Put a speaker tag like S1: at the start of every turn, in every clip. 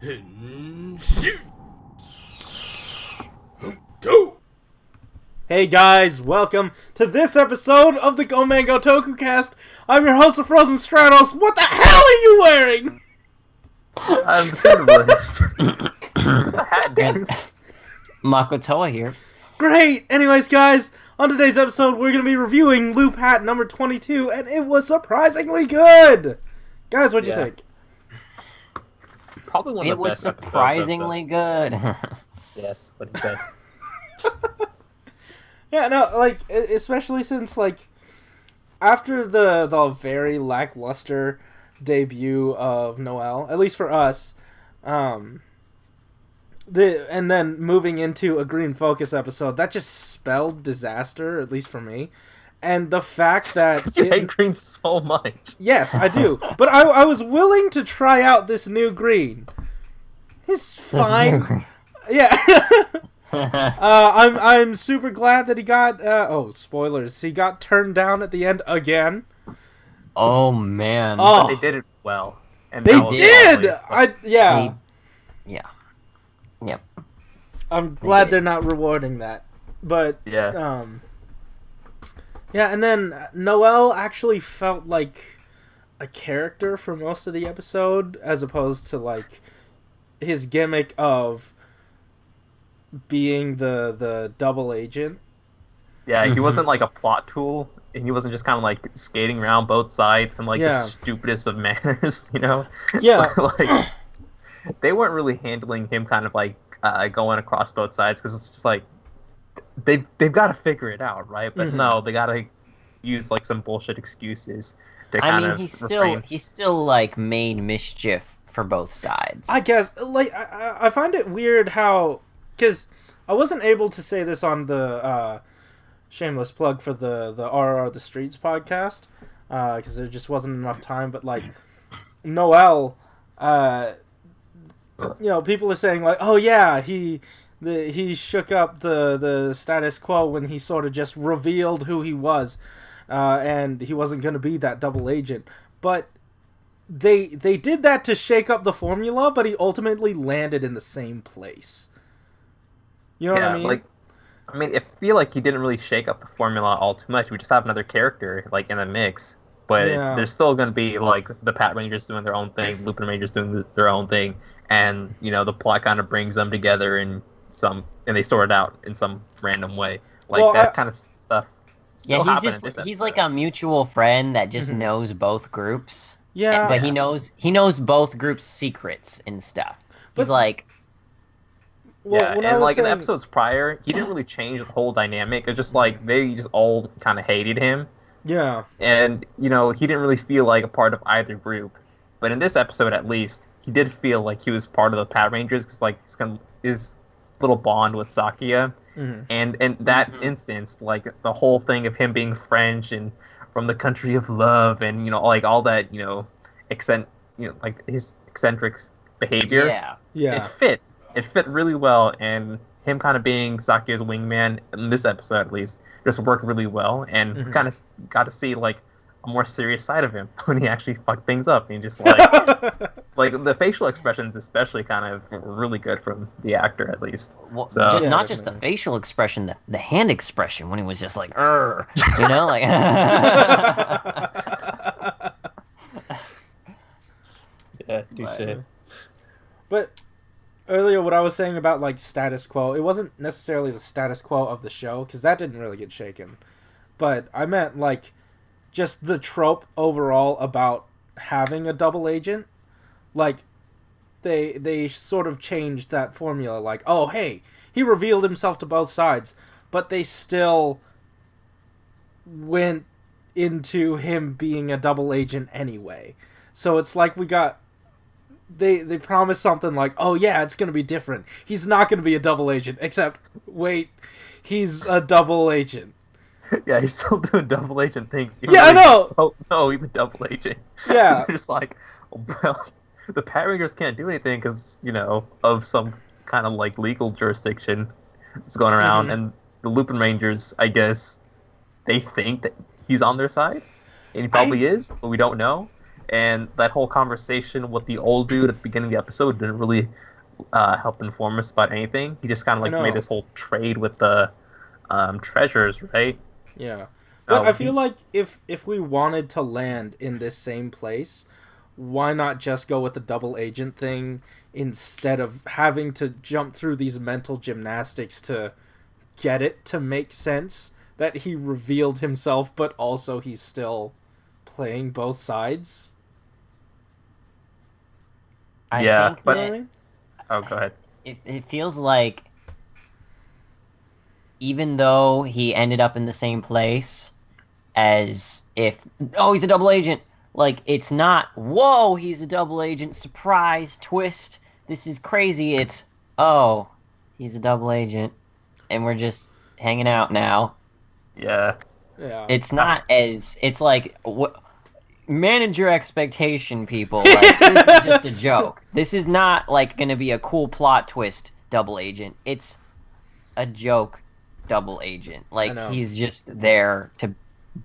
S1: Hey guys, welcome to this episode of the AniMango TokuCast. I'm your host of Frozen Stratos. What the hell are you wearing?
S2: I'm Cinder Blaze. The hat, dude.
S3: Makotoa here.
S1: Great! Anyways, guys, on today's episode, we're going to be reviewing Loop Hat number 22, and it was surprisingly good! Guys, what'd you think?
S2: Probably one of
S3: It
S2: the
S3: was
S2: best
S3: surprisingly good.
S2: Yes, what he said.
S1: Yeah, no, like, especially since, like, after the very lackluster debut of Noelle, at least for us, and then moving into a Green Focus episode, that just spelled disaster, at least for me. And the fact that...
S2: You hate Green so much.
S1: Yes, I do. But I was willing to try out this new Green. He's fine. Yeah. I'm super glad that he got... spoilers. He got turned down at the end again.
S3: Oh, man.
S1: Oh.
S2: But they did it well. And
S1: They
S2: that was
S1: did!
S2: probably-
S3: Yep.
S1: I'm glad they're not rewarding that. But,
S2: Yeah.
S1: yeah, and then Noelle actually felt like a character for most of the episode, as opposed to, like, his gimmick of being the double agent.
S2: Yeah, he wasn't like a plot tool, and he wasn't just kind of like skating around both sides and like
S1: Yeah.
S2: the stupidest of manners, you know?
S1: Yeah.
S2: Like, they weren't really handling him kind of like going across both sides, because it's just like, they've got to figure it out, right? But no, they got to use like some bullshit excuses to kind of
S3: he still like made mischief for both sides.
S1: I guess, like, I find it weird how... Because I wasn't able to say this on the shameless plug for the RR The Streets podcast, because there just wasn't enough time, but, like, Noelle, people are saying, like, oh yeah, he shook up the status quo when he sort of just revealed who he was, and he wasn't going to be that double agent. But they did that to shake up the formula, but he ultimately landed in the same place. You know what I mean?
S2: I feel like he didn't really shake up the formula all too much. We just have another character, like, in the mix. But there's still going to be, like, the Patrangers doing their own thing, Lupinrangers doing their own thing, and, you know, the plot kind of brings them together and they sort it out in some random way. Like, kind of stuff still happened in this
S3: he's
S2: episode.
S3: like a mutual friend that just knows both groups.
S1: Yeah.
S3: But he knows both groups' secrets and stuff. He's like...
S1: Well,
S2: yeah, and like in the episodes prior, he didn't really change the whole dynamic. It's just like they just all kind of hated him.
S1: Yeah.
S2: And, you know, he didn't really feel like a part of either group. But in this episode, at least, he did feel like he was part of the Patrangers, because, like, his little bond with Sakia. And in that instance, like, the whole thing of him being French and from the country of love and, you know, like, all that, you know, like, his eccentric behavior.
S1: Yeah.
S2: It fit. It fit really well, and him kind of being Sakia's wingman, in this episode at least, just worked really well, and we kind of got to see, like, a more serious side of him when he actually fucked things up, and just, like, like, the facial expressions especially kind of were really good from the actor, at least.
S3: Well,
S2: so,
S3: not just the facial expression, the hand expression when he was just like, "Urgh," you know, like...
S2: Yeah, touche.
S1: But... earlier, what I was saying about, like, status quo, it wasn't necessarily the status quo of the show, because that didn't really get shaken. But I meant, like, just the trope overall about having a double agent. Like, they sort of changed that formula, like, oh, hey, he revealed himself to both sides, but they still went into him being a double agent anyway. So it's like we got... They promised something like, oh yeah, it's gonna be different. He's not gonna be a double agent, except, wait, he's a double agent.
S2: Yeah, he's still doing double agent things.
S1: Yeah, I know!
S2: Oh, no, he's a double agent.
S1: Yeah.
S2: They're just like, well, the Patrangers can't do anything because, you know, of some kind of, like, legal jurisdiction that's going around, and the Lupinrangers, I guess, they think that he's on their side, and he probably is, but we don't know. And that whole conversation with the old dude at the beginning of the episode didn't really help inform us about anything. He just kind of like made this whole trade with the treasures, right?
S1: Yeah. But I feel like if we wanted to land in this same place, why not just go with the double agent thing instead of having to jump through these mental gymnastics to get it to make sense that he revealed himself, but also he's still playing both sides?
S3: I think
S2: but...
S3: that
S2: Oh, go ahead.
S3: It feels like even though he ended up in the same place as if, oh, he's a double agent, like, it's not, whoa, he's a double agent, surprise, twist, this is crazy. It's, oh, he's a double agent, and we're just hanging out now.
S2: Yeah.
S3: It's not as, it's like, manage your expectation, people. Like, this is just a joke. This is not, like, gonna be a cool plot twist double agent. It's a joke double agent. Like, he's just there to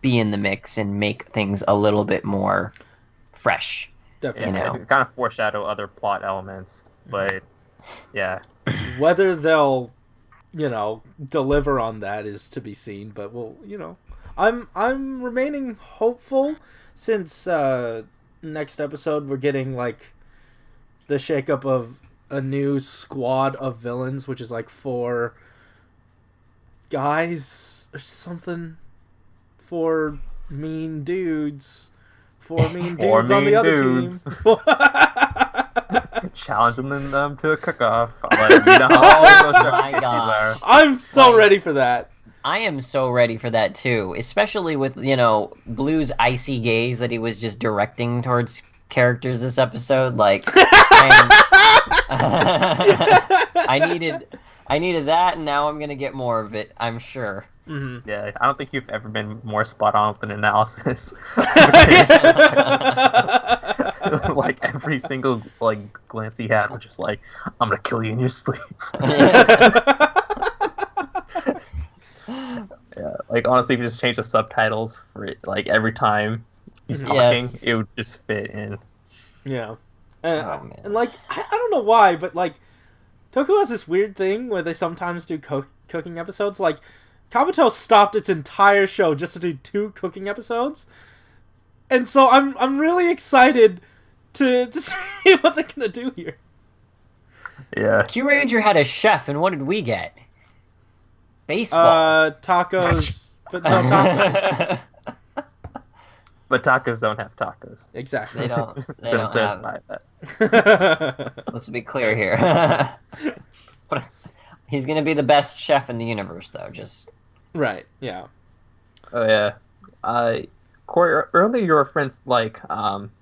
S3: be in the mix and make things a little bit more fresh.
S1: Definitely.
S3: You know?
S2: Kind of foreshadow other plot elements, but yeah.
S1: Whether they'll, deliver on that is to be seen, but I'm remaining hopeful since next episode we're getting like the shakeup of a new squad of villains, which is like 4 guys or something. 4 mean dudes. 4 mean dudes on the other team.
S2: Challenging them to a cook-off. Oh
S3: my gosh.
S1: I'm so ready for that.
S3: I am so ready for that too, especially with, Blue's icy gaze that he was just directing towards characters this episode. Like, I needed that, and now I'm gonna get more of it, I'm sure.
S1: Mm-hmm.
S2: Yeah, I don't think you've ever been more spot on with an analysis. Like every single glance he had was just like, "I'm gonna kill you in your sleep." Yeah, like honestly, if you just change the subtitles for it, like every time he's talking, it would just fit in.
S1: Yeah, and like I don't know why, but like Toku has this weird thing where they sometimes do cooking episodes. Like Kabuto stopped its entire show just to do 2 cooking episodes, and so I'm really excited to see what they're gonna do here.
S2: Yeah,
S3: Q-Ranger had a chef, and what did we get? Baseball.
S1: Tacos, but no tacos.
S2: But tacos don't have tacos.
S1: Exactly.
S3: They don't have
S2: that.
S3: Let's be clear here. But he's gonna be the best chef in the universe, though. Just
S1: right. Yeah.
S2: Oh yeah. Corey, earlier you referenced like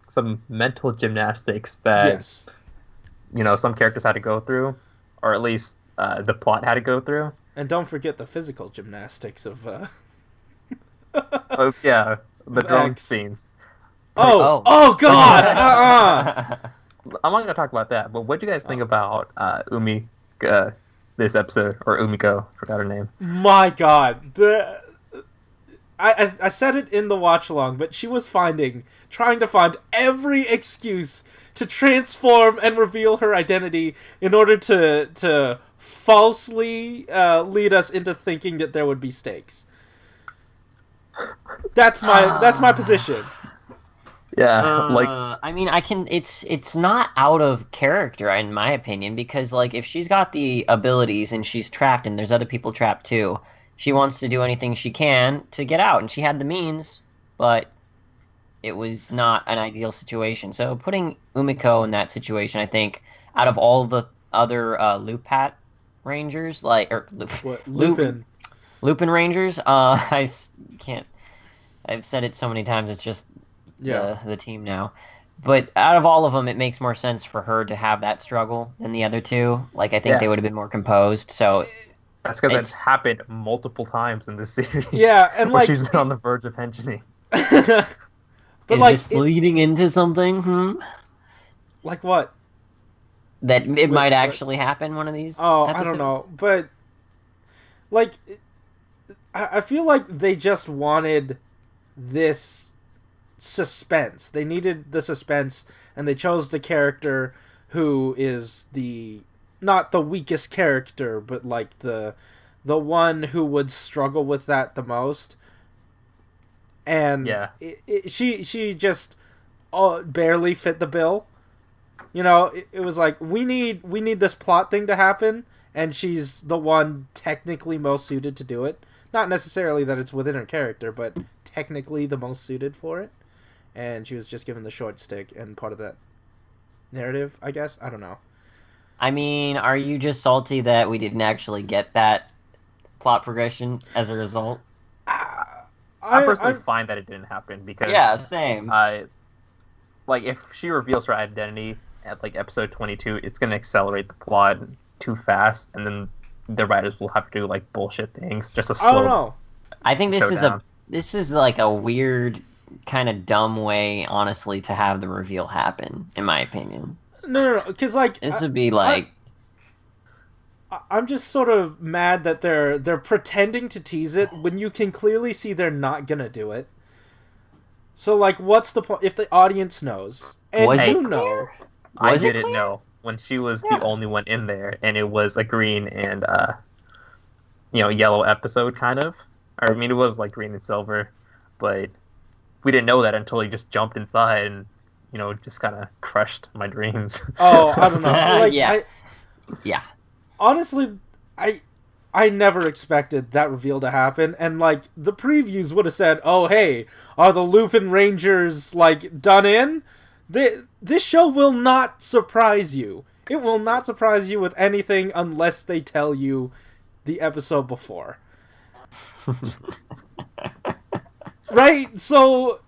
S2: some mental gymnastics that some characters had to go through, or at least the plot had to go through.
S1: And don't forget the physical gymnastics of
S2: oh yeah, the drone scenes.
S1: Oh God!
S2: I'm not gonna talk about that. But what do you guys think about Umi this episode, or Umiko? Forgot her name.
S1: My God, I said it in the watch along, but she was trying to find every excuse to transform and reveal her identity in order to falsely lead us into thinking that there would be stakes. That's my position.
S2: Yeah,
S3: I mean, it's not out of character in my opinion, because like if she's got the abilities and she's trapped and there's other people trapped too, she wants to do anything she can to get out, and she had the means, but it was not an ideal situation. So putting Umiko in that situation, I think, out of all the other Lupat Rangers, Lupin Rangers, I can't. I've said it so many times. It's just the team now. But out of all of them, it makes more sense for her to have that struggle than the other two. Like I think they would have been more composed. So
S2: that's because it's happened multiple times in this series.
S1: Yeah, and
S2: where she's been on the verge of henching.
S3: But is this leading into something?
S1: Like what?
S3: That it might actually happen one of these episodes?
S1: I don't know. But, like, I feel like they just wanted this suspense. They needed the suspense, and they chose the character who is not the weakest character, but like the one who would struggle with that the most. And she just barely fit the bill. You know, it was like, we need this plot thing to happen, and she's the one technically most suited to do it. Not necessarily that it's within her character, but technically the most suited for it. And she was just given the short stick and part of that narrative, I guess. I don't know.
S3: I mean, are you just salty that we didn't actually get that plot progression as a result?
S2: I'm personally fine that it didn't happen, because
S3: same.
S2: Like, if she reveals her identity at like episode 22, it's gonna accelerate the plot too fast, and then the writers will have to do like bullshit things just to slow.
S1: I don't know.
S3: I think this is like a weird, kind of dumb way, honestly, to have the reveal happen, in my opinion.
S1: No, because like
S3: this would be like.
S1: I'm just sort of mad that they're pretending to tease it when you can clearly see they're not gonna do it. So like, what's the point if the audience knows and you know?
S2: I didn't know when she was the only one in there, and it was a green and yellow episode, kind of. I mean, it was like green and silver, but we didn't know that until he just jumped inside and just kind of crushed my dreams.
S1: Oh, I don't know. Like,
S3: yeah.
S1: Honestly, I never expected that reveal to happen, and like the previews would have said, "Oh, hey, are the Lupinrangers like done in?" This show will not surprise you. It will not surprise you with anything unless they tell you the episode before. Right? So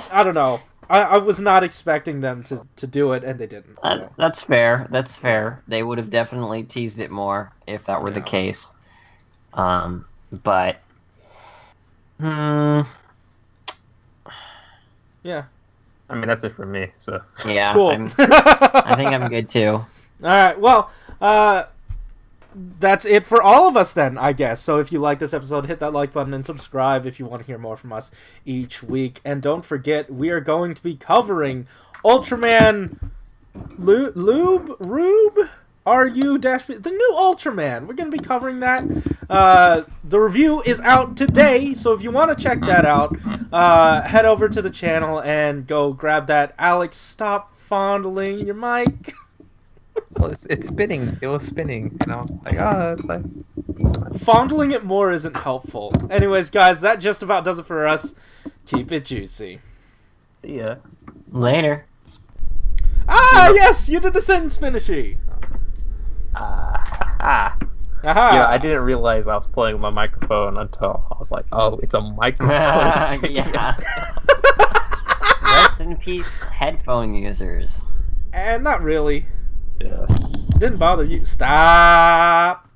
S1: I don't know. I was not expecting them to do it, and they didn't. So.
S3: That's fair. That's fair. They would have definitely teased it more if that were the case. But...
S1: Yeah.
S2: I mean, that's it for me, so...
S3: Yeah,
S1: cool.
S3: I think I'm good, too.
S1: Alright, well, that's it for all of us then, I guess. So if you like this episode, hit that like button and subscribe if you want to hear more from us each week. And don't forget, we are going to be covering Ultraman Rube? The new Ultraman. We're going to be covering that. The review is out today, so if you want to check that out, head over to the channel and go grab that. Alex, stop fondling your mic.
S2: Well, it's spinning. It was spinning, and I was like, oh, it's like...
S1: Fondling it more isn't helpful. Anyways, guys, that just about does it for us. Keep it juicy.
S2: See ya.
S3: Later.
S1: Yes! You did the sentence finishing!
S2: Aha! Yeah, I didn't realize I was playing with my microphone until I was like, oh, it's a microphone.
S3: Yeah. Rest in peace, headphone users.
S1: And not really.
S2: Yeah.
S1: Didn't bother you. Stop!